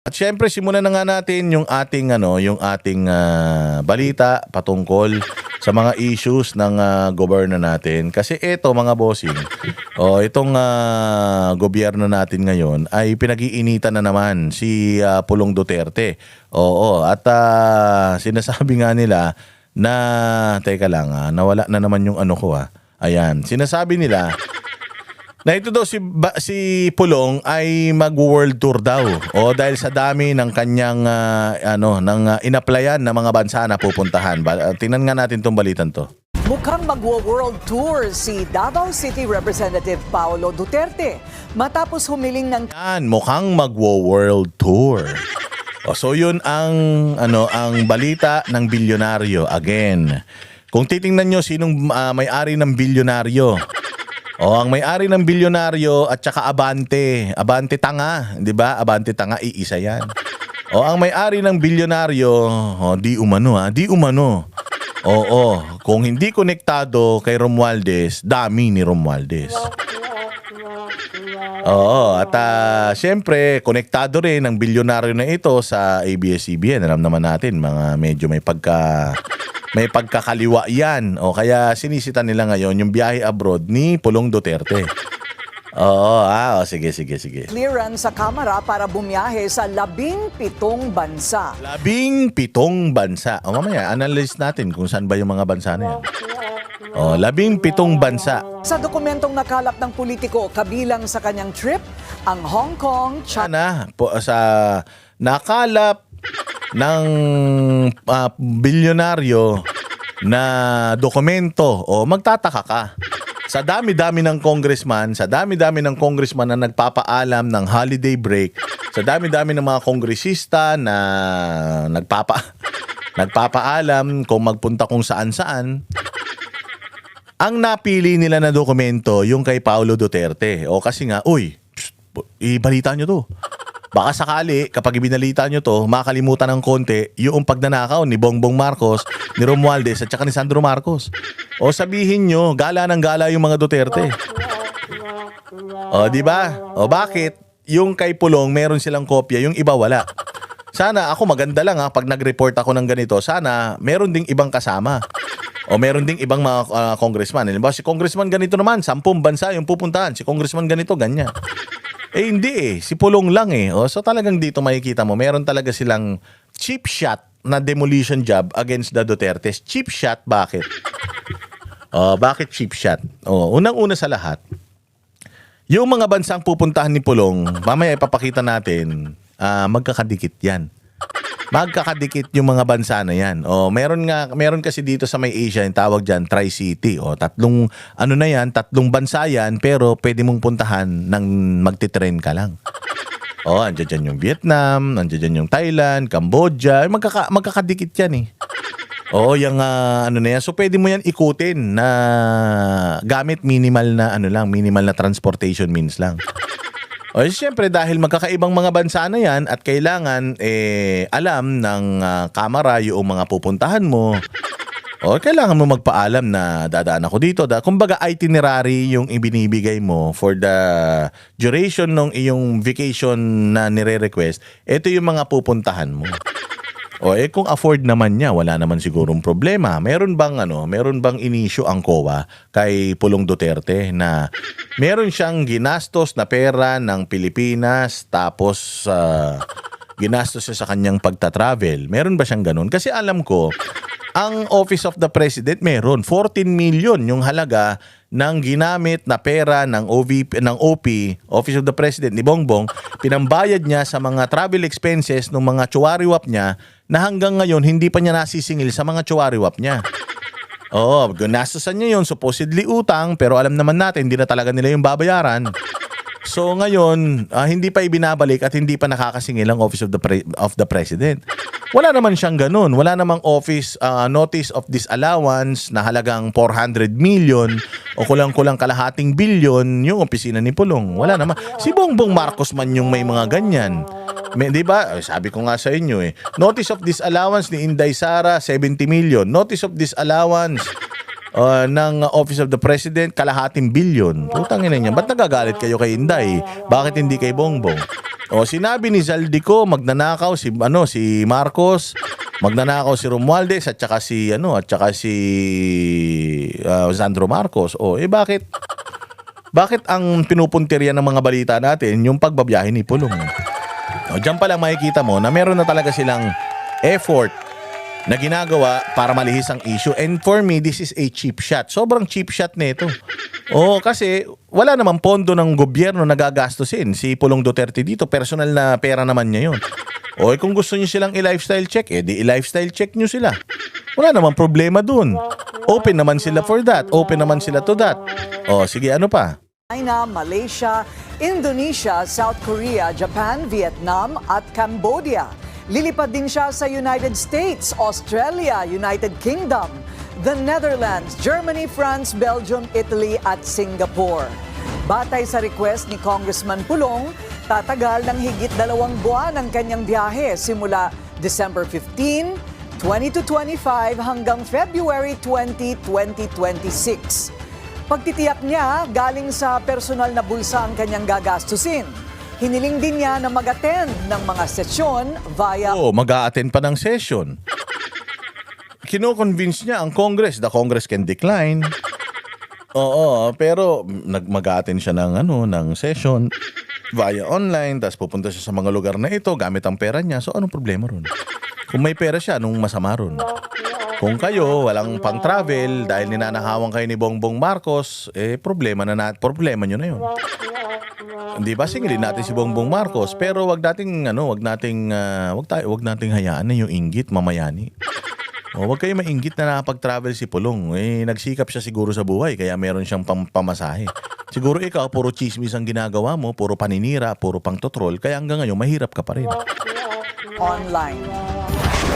At syempre simulan na nga natin yung ating balita patungkol sa mga issues ng gobyerno natin. Kasi ito mga bossing, itong gobyerno natin ngayon ay pinag-iinitan na naman si Pulong Duterte. Oo, at sinasabi nga nila na teka lang, nawala na naman yung ano ko. Ayan, sinasabi nila na ito daw si Pulong ay mag-world tour daw. O dahil sa dami ng kanyang inapplyan na mga bansa na pupuntahan. Tingnan nga natin tong balitan to. Mukhang magwo-world tour si Davao City Representative Paolo Duterte matapos humiling ng Mukhang magwo-world tour. So yun ang balita ng bilyonaryo again. Kung titingnan nyo sinong may-ari ng bilyonaryo. Ang may-ari ng bilyonaryo at saka Abante Tanga, 'di ba? Abante Tanga iisa 'yan. Ang may-ari ng bilyonaryo, di umano. Kung hindi konektado kay Romualdez, dami ni Romualdez. At siyempre, konektado rin ang bilyonaryo na ito sa ABS-CBN. Alam naman natin, medyo may pagkakaliwa yan. Kaya sinisita nila ngayon yung biyahe abroad ni Pulong Duterte. Sige. clearance sa Kamara para bumiyahe sa 17 bansa. 17 bansa. Mamaya, analyze natin kung saan ba yung mga bansa na yan. 17 bansa. Sa dokumentong nakalap ng politiko, kabilang sa kanyang trip, ang Hong Kong, China, Sa nakalap ng bilyonaryo na dokumento, magtataka ka. Sa dami-dami ng congressman na nagpapaalam ng holiday break, sa dami-dami ng mga kongresista na nagpapaalam kung magpunta kung saan-saan, ang napili nila na dokumento yung kay Paolo Duterte. Kasi nga, ibalita nyo to. Baka sakali, kapag ibinalita nyo to, makalimutan ng konti yung pagnanakaw ni Bongbong Marcos, ni Romualdez at saka ni Sandro Marcos. Sabihin nyo, gala ng gala yung mga Duterte. Di ba? Bakit? Yung kay Pulong, meron silang kopya, yung iba wala. Sana ako maganda lang pag nag-report ako ng ganito, sana meron ding ibang kasama. Meron ding ibang mga congressman. Halimbawa, si congressman ganito naman, 10 bansa yung pupuntahan. Si congressman ganito, ganyan. Hindi si Pulong lang So talagang dito makikita mo, meron talaga silang cheap shot na demolition job against the Dutertes. Cheap shot, bakit? Bakit cheap shot? Unang-una sa lahat, yung mga bansang pupuntahan ni Pulong, mamaya ipapakita natin, magkakadikit yan. Magkakadikit yung mga bansa na yan. Meron kasi dito sa may Asia, yung tawag dyan, Tri-City. Tatlong bansa yan, pero pwede mong puntahan ng magtitrain ka lang. Andyan dyan yung Vietnam, andyan dyan yung Thailand, Cambodia, magkakadikit yan yung na yan. So pwede mo yan ikutin na gamit minimal na transportation means lang. Siyempre dahil magkakaibang mga bansa na yan at kailangan alam ng Kamara yung mga pupuntahan mo. Kailangan mo magpaalam na dadaan ako dito. Kumbaga itinerary yung ibinibigay mo for the duration ng iyong vacation na nire-request. Ito yung mga pupuntahan mo. Kung afford naman niya, wala naman sigurong problema. Meron bang inisyu ang COA kay Pulong Duterte na meron siyang ginastos na pera ng Pilipinas tapos ginastos siya sa kanyang pagta-travel? Meron ba siyang ganun? Kasi alam ko, ang Office of the President meron 14 million yung halaga ng ginamit na pera ng OP, Office of the President ni Bongbong, pinambayad niya sa mga travel expenses ng mga tsuwariwap niya na hanggang ngayon hindi pa niya nasisingil sa mga tsuwariwap niya. Ginastosan niya yun, supposedly utang, pero alam naman natin, hindi na talaga nila yung babayaran. So ngayon, hindi pa ibinabalik at hindi pa nakakasingil ang Office of the President. Wala naman siyang ganun. Wala namang office notice of disallowance na halagang 400 million o kulang-kulang kalahating bilyon yung opisina ni Pulong. Wala naman. Si Bongbong Marcos man yung may mga ganyan. Di ba? Sabi ko nga sa inyo Notice of disallowance ni Inday Sara, 70 million. Notice of disallowance ng Office of the President, kalahating bilyon. Putang ina niya. Ba't nagagalit kayo kay Inday? Bakit hindi kay Bongbong? O sinabi ni Zaldico magnanakaw si Marcos, magnanakaw si Romualdez at saka si Sandro Marcos. O bakit ang pinupuntirya ng mga balita natin yung pagbabiyahe ni Pulong? O diyan pa lang makikita mo na meron na talaga silang effort na ginagawa para malihis ang issue. And for me, this is a cheap shot. Sobrang cheap shot nito. Kasi wala namang pondo ng gobyerno na gagastusin. Si Pulong Duterte dito, personal na pera naman niya yun. Kung gusto niyo silang i-lifestyle check, di i-lifestyle check niyo sila. Wala namang problema dun. Open naman sila for that. Open naman sila to that. Sige, ano pa? China, Malaysia, Indonesia, South Korea, Japan, Vietnam at Cambodia. Lilipad din siya sa United States, Australia, United Kingdom, the Netherlands, Germany, France, Belgium, Italy at Singapore. Batay sa request ni Congressman Pulong, tatagal ng higit 2 buwan ang kanyang biyahe simula December 15, 2025 hanggang February 20, 2026. Pagtitiyak niya, galing sa personal na bulsa ang kanyang gagastusin. Hiniling din niya na mag-attend ng mga sesyon via... Mag-a-attend pa ng session. Kino-convince niya ang Congress. The Congress can decline. Pero mag-a-attend siya ng session via online, tapos pupunta siya sa mga lugar na ito gamit ang pera niya. So, anong problema ron? Kung may pera siya, anong masama ron? Kung kayo walang pang-travel dahil ninanahawang kayo ni Bongbong Marcos, problema nyo na yun. Hindi ba singilin natin si Bongbong Marcos, pero wag nating hayaan na yung inggit mamayani. Wag kayo mainggit na nakapag-travel si Pulong. Nagsikap siya siguro sa buhay kaya meron siyang pamasahe. Siguro ikaw puro chismis ang ginagawa mo, puro paninira, puro pang-totrol, kaya hanggang ngayon mahirap ka pa rin. Online.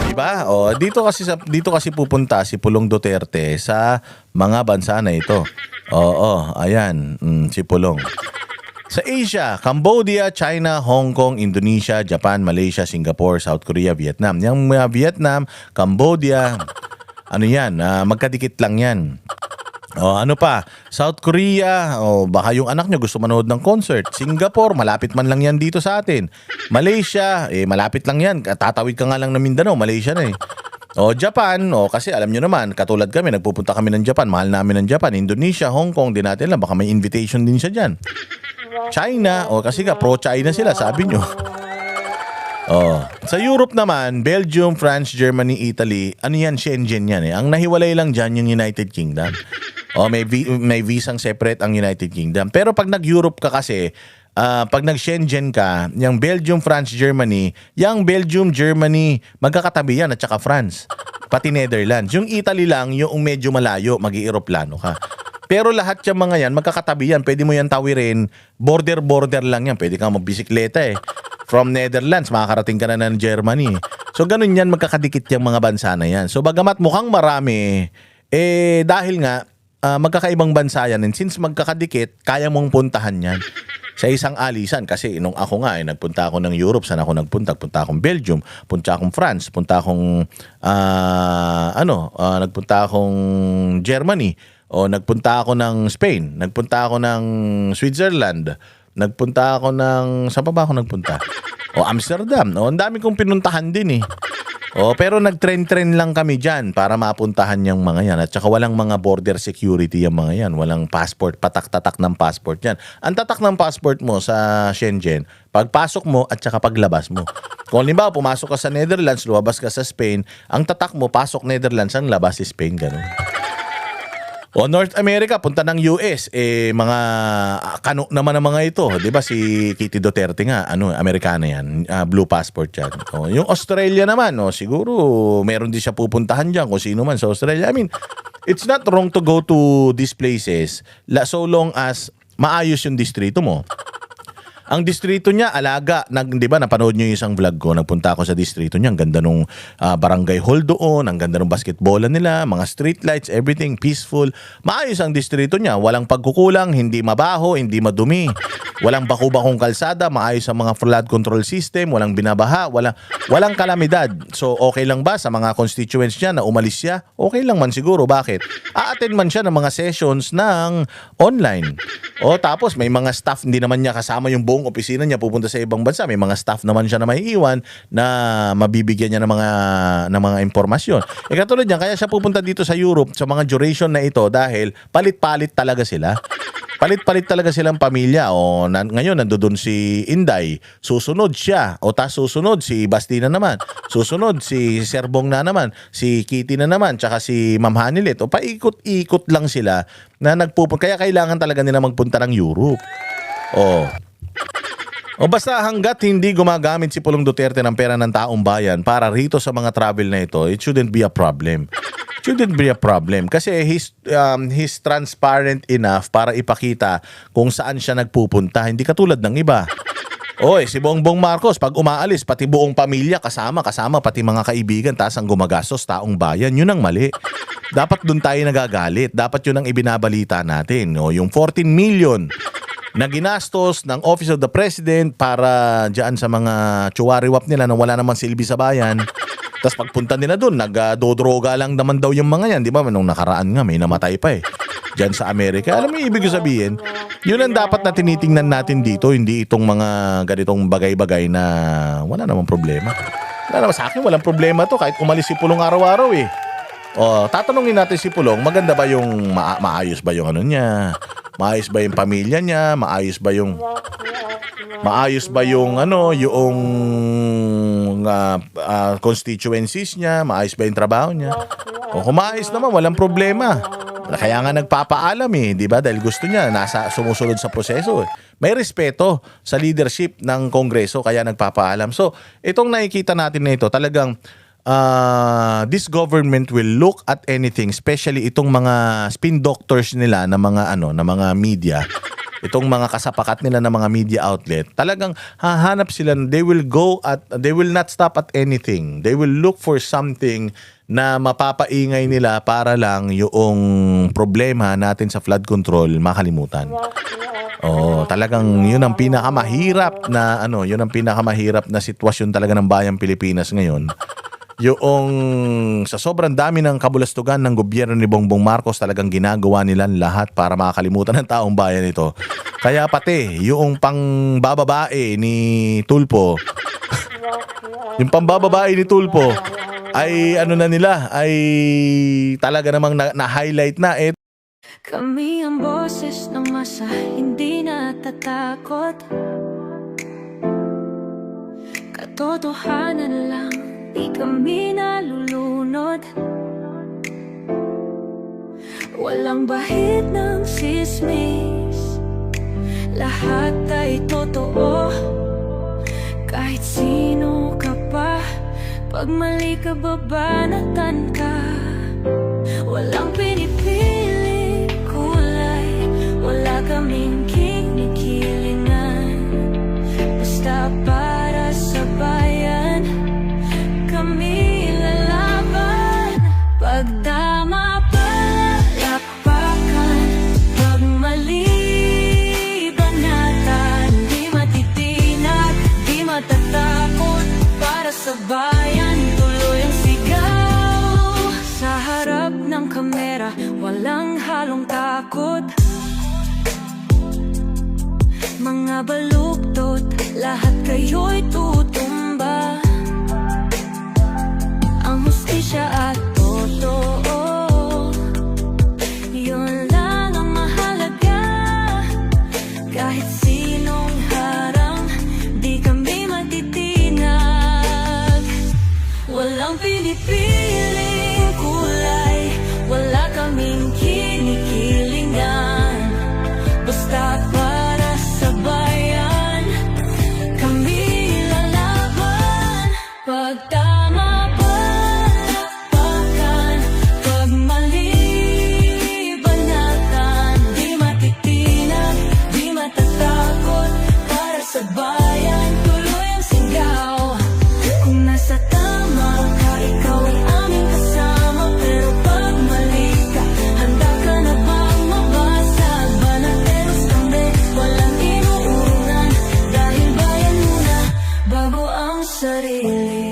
Diba? Dito kasi pupunta si Pulong Duterte sa mga bansa na ito. Ayan, si Pulong. Sa Asia, Cambodia, China, Hong Kong, Indonesia, Japan, Malaysia, Singapore, South Korea, Vietnam. Yung Vietnam, Cambodia, magkadikit lang yan. Ano pa? South Korea, baka yung anak nyo gusto manood ng concert. Singapore, malapit man lang yan dito sa atin. Malaysia, malapit lang yan. Tatawid ka nga lang ng Mindanao, Malaysia na Japan, kasi alam nyo naman, katulad kami, nagpupunta kami ng Japan, mahal namin ng Japan. Indonesia, Hong Kong, din natin lang, baka may invitation din siya dyan. China, kasi pro-China sila, sabi nyo. Sa Europe naman, Belgium, France, Germany, Italy, Shenzhen yan Ang nahiwalay lang dyan yung United Kingdom. May visang separate ang United Kingdom. Pero pag nag-Europe ka kasi, pag nag-Shenzhen ka, yung Belgium, France, Germany, yung Belgium, Germany, magkakatabi yan at saka France. Pati Netherlands. Yung Italy lang, yung medyo malayo, mag-i-eroplano ka. Pero lahat yung mga yan, magkakatabi yan. Pwede mo yan tawirin. Border lang yan. Pwede kang magbisikleta From Netherlands, makakarating ka na ng Germany. So, ganun yan, magkakadikit yung mga bansa na yan. So, bagamat mukhang marami, dahil nga, magkakaibang bansa yan. And since magkakadikit, kaya mong puntahan yan sa isang alisan. Kasi nung ako nga, nagpunta ako ng Europe. Saan ako nagpunta? Punta akong Belgium, punta akong France, punta akong, nagpunta akong Germany, nagpunta ako ng Spain, nagpunta ako ng Switzerland, nagpunta ako ng... Saan pa ba ako nagpunta? Amsterdam. Ang dami kong pinuntahan din pero nag-trend lang kami dyan para mapuntahan yung mga yan. At saka walang mga border security yung mga yan. Walang passport, patak-tatak ng passport yan. Ang tatak ng passport mo sa Shenzhen, pagpasok mo at saka paglabas mo. Kung halimbawa, pumasok ka sa Netherlands, lumabas ka sa Spain, ang tatak mo, pasok Netherlands, ang labas si Spain, ganun. North America, punta ng US, mga kano naman ang mga ito. Di ba si Kitty Duterte nga, Amerikana yan, blue passport yan. Yung Australia naman, siguro meron din siya pupuntahan dyan kung sino man sa Australia. I mean, it's not wrong to go to these places so long as maayos yung distrito mo. Ang distrito niya, alaga. Di ba, napanood niyo yung isang vlog ko. Nagpunta ako sa distrito niya. Ang ganda nung barangay hall doon. Ang ganda nung basketballan nila. Mga street lights, everything peaceful. Maayos ang distrito niya. Walang pagkukulang, hindi mabaho, hindi madumi. Walang baku-bakong kalsada. Maayos ang mga flood control system. Walang binabaha. Walang kalamidad. So, okay lang ba sa mga constituents niya na umalis siya? Okay lang man siguro. Bakit? A-attend man siya ng mga sessions ng online. Tapos may mga staff, hindi naman niya kasama yung buong buong opisina niya pupunta sa ibang bansa. May mga staff naman siya na may iwan na mabibigyan niya ng mga impormasyon. Katulad niyan, kaya siya pupunta dito sa Europe sa mga duration na ito dahil palit-palit talaga sila. Palit-palit talaga silang pamilya. O ngayon nandoon si Inday, susunod siya. O susunod si Basti na naman. Susunod si Serbong na naman, si Kitty na naman, tsaka si Ma'am Hanilet. O paikot-ikot lang sila na nagpupunta. Kaya kailangan talaga nila magpunta ng Europe. O basta hanggat hindi gumagamit si Pulong Duterte ng pera ng taong bayan para rito sa mga travel na ito, it shouldn't be a problem. Shouldn't be a problem kasi he's transparent enough para ipakita kung saan siya nagpupunta, hindi katulad ng iba. Si Bongbong Marcos pag umaalis pati buong pamilya kasama pati mga kaibigan taas ang gumagastos taong bayan, yun ang mali. Dapat doon tayo nagagalit, dapat yun ang ibinabalita natin, yung 14 million na ginastos ng Office of the President para diyan sa mga tsuwariwap nila na wala namang silbi sa bayan. Tapos pagpunta nila doon, nagdodroga lang naman daw yung mga yan. Di ba? Nung nakaraan nga, may namatay pa diyan sa Amerika. Alam mo yung ibig sabihin? Yun ang dapat na tinitingnan natin dito. Hindi itong mga ganitong bagay-bagay na wala namang problema. Wala naman sa akin, walang problema to. Kahit umalis si Pulong araw-araw tatanungin natin si Pulong, maganda ba yung maayos ba yung ano niya? Maayos ba yung pamilya niya? Maayos ba yung constituencies niya? Maayos ba yung trabaho niya? Kung maayos naman, walang problema. Kaya nga nagpapaalam di ba? Dahil gusto niya, sumusunod sa proseso. May respeto sa leadership ng Kongreso, kaya nagpapaalam. So, itong nakikita natin na ito, talagang this government will look at anything, especially itong mga spin doctors nila na mga media. Itong mga kasapakat nila ng mga media outlet, talagang hahanap sila, they will not stop at anything. They will look for something na mapapaingay nila para lang yung problema natin sa flood control makalimutan. Talagang yun ang pinakamahirap na sitwasyon talaga ng bayang Pilipinas ngayon. Yung sa sobrang dami ng kabulastugan ng gobyerno ni Bongbong Marcos, talagang ginagawa nila lahat para makakalimutan ng taong bayan ito. Kaya pati yung pangbababae ni Tulfo, ay ay talaga namang na-highlight na Kami ang boses ng masa, hindi natatakot. Katotohanan lang, di kami nalulunod. Walang bahid ng sismis, lahat ay totoo. Kahit sino ka pa, pag mali ka babanatan ka. Walang pinipiling kulay, wala kaming kinikilingan. Basta para sa bayan, kami lalaban. Pag tama palakpakan, pag mali banatan. Di matitinag, di matatakot. Para sa bayan, tuloy ang sigaw. Sa harap ng kamera, walang halong takot. Mga baluktot, lahat kayo'y tutumba. Ang hustisya at totoo, yun lang ang mahalaga. Kahit sinong harang, di kami matitinag. Walang pinipiling kulay, wala kaming kinikilingan. Basta para sa bayan, kami lalaban. Pag tama palakpakan, pag mali banatan. Di matitinag, di matatakot. Para sa bayan, tuloy ang sigaw. Kung nasa tama ka, ikaw ay aming kasama. Pero pag mali ka, handa ka na bang mabasag? Banateros kami, walang inuunan. Dahil bayan muna, bago ang sarili.